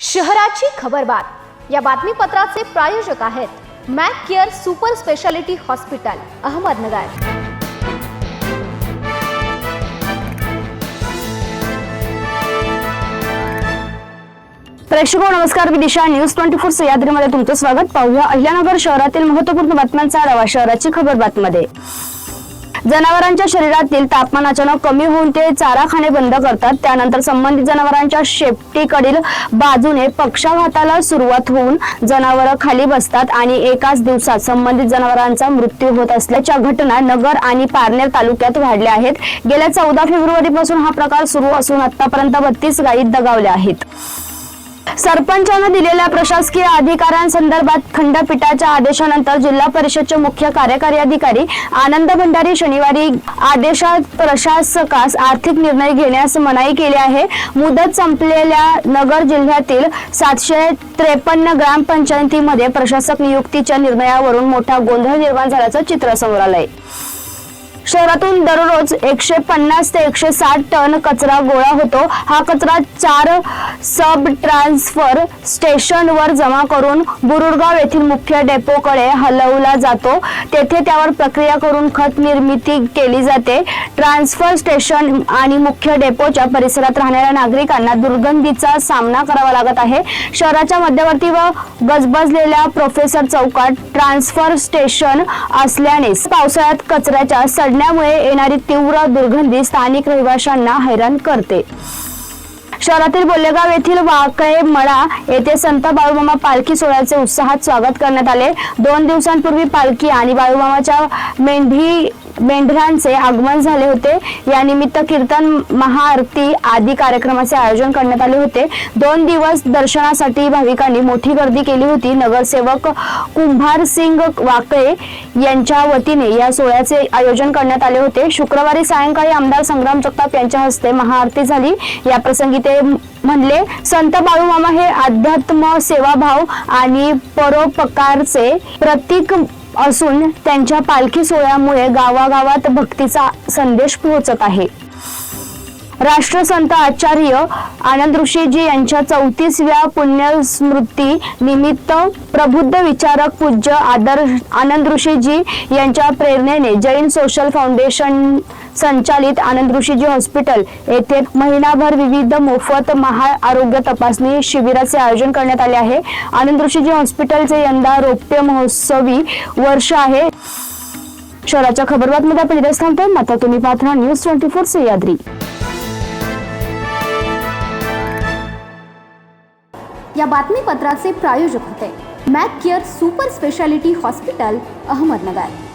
शहराची खबरबात या बातमीपत्राचे प्रायोजक आहेत Mac Care super speciality hospital Ahmednagar. प्रेक्षको नमस्कार, विदिशा न्यूज 24 सह्याद्रीमध्ये तुमचं स्वागत। पाहूया अहिल्यानगर शहरातील महत्त्वपूर्ण बातम्यांचा आढावा। शहराची खबरबातमध्ये जनावरांच्या शरीरातील तापमान अचानक कमी होऊन ते चारा खाणे बंद करतात। त्यानंतर संबंधित जनावरांच्या शेपटीकडील बाजूने पक्षाघाताला सुरुवात होऊन जनावरं खाली बसतात आणि एकाच दिवसात संबंधित जनावरांचा मृत्यू होत असल्याच्या घटना नगर आणि पारनेर तालुक्यात वाढल्या आहेत। गेल्या 14 फेब्रुवारीपासून हा प्रकार सुरू असून आतापर्यंत 32 गायी दगावल्या आहेत। सरपंचानं दिलेल्या प्रशासकीय अधिकाऱ्यांसंदर्भात खंडपीठाच्या आदेशानंतर जिल्हा परिषदचे मुख्य कार्यकारी अधिकारी आनंद भंडारी शनिवारी आदेशात प्रशासकास आर्थिक निर्णय घेण्यास मनाई केली आहे। मुदत संपलेल्या नगर जिल्ह्यातील 753 ग्रामपंचायतीमध्ये प्रशासक नियुक्तीच्या निर्णयावरून मोठा गोंधळ निर्माण झाल्याचं चित्र समोर आलंय। शहरातून दररोज 150 ते 160 टन कचरा गोळा होतो। हा कचरा 4 सब ट्रान्सफर स्टेशनवर जमा करून बुरुडगाव येथील मुख्य डेपोकडे हलवला जातो। तेथे त्यावर प्रक्रिया करून खत निर्मिती केली जाते। ट्रान्सफर स्टेशन आणि मुख्य डेपोच्या परिसरात राहणाऱ्या नागरिकांना दुर्गंधीचा सामना करावा लागत आहे। शहराच्या मध्यवर्ती व गजबजलेल्या प्रोफेसर चौकात ट्रान्सफर स्टेशन असल्याने पावसाळ्यात कचऱ्याच्या सडण्यामुळे येणारी तीव्र दुर्गंधी स्थानिक रहिवाशांना हैराण करते। शहरातील बोल्लेगाव येथील वाकळे मळा येथे संत बाळूमामा पालखी सोहळ्याचे उत्साहात स्वागत करण्यात आले। 2 दिवसांपूर्वी पालखी आणि बाळूमामाच्या मेंढरांचे आगमन झाले होते। या निमित्त कीर्तन, महाआरती आदी कार्यक्रमाचे आयोजन करण्यात आले होते। 2 दिवस दर्शनासाठी भाविकांनी मोठी गर्दी केली होती। नगरसेवक कुंभार सिंग वाकळे यांच्या वतीने या सोहळ्याचे आयोजन करण्यात आले होते। शुक्रवारी सायंकाळी आमदार संग्राम जगताप यांच्या हस्ते महाआरती झाली। या प्रसंगी ते म्हणले, संत बाळूमामा हे अध्यात्म, सेवाभाव आणि परोपकारचे प्रतीक असून त्यांच्या पालखी सोहळ्यामुळे गावागावात भक्तीचा संदेश पोहोचत आहे। राष्ट्रसंत आचार्य आनंद ऋषीजी यांच्या 34व्या पुण्यस्मृती निमित्त प्रबुद्ध विचारक पूज्य आनंद ऋषीजी यांच्या प्रेरणेने जैन सोशल फाउंडेशन संचालित आनंद ऋषीजी हॉस्पिटल येथे महिनाभर विविध मोफत महाआरोग्य तपासणी शिबिराचे आयोजन करण्यात आले आहे। आनंद ऋषीजी हॉस्पिटलचे यंदा रौप्य महोत्सवी वर्ष आहे। शहराच्या खबरबातमध्ये आपण इथेच थांबतोय। मात्र तुम्ही पाहत राहा न्यूज 24 सह्याद्री। या बातमीपत्राचे प्रायोजक होते Mac Care super speciality hospital Ahmednagar.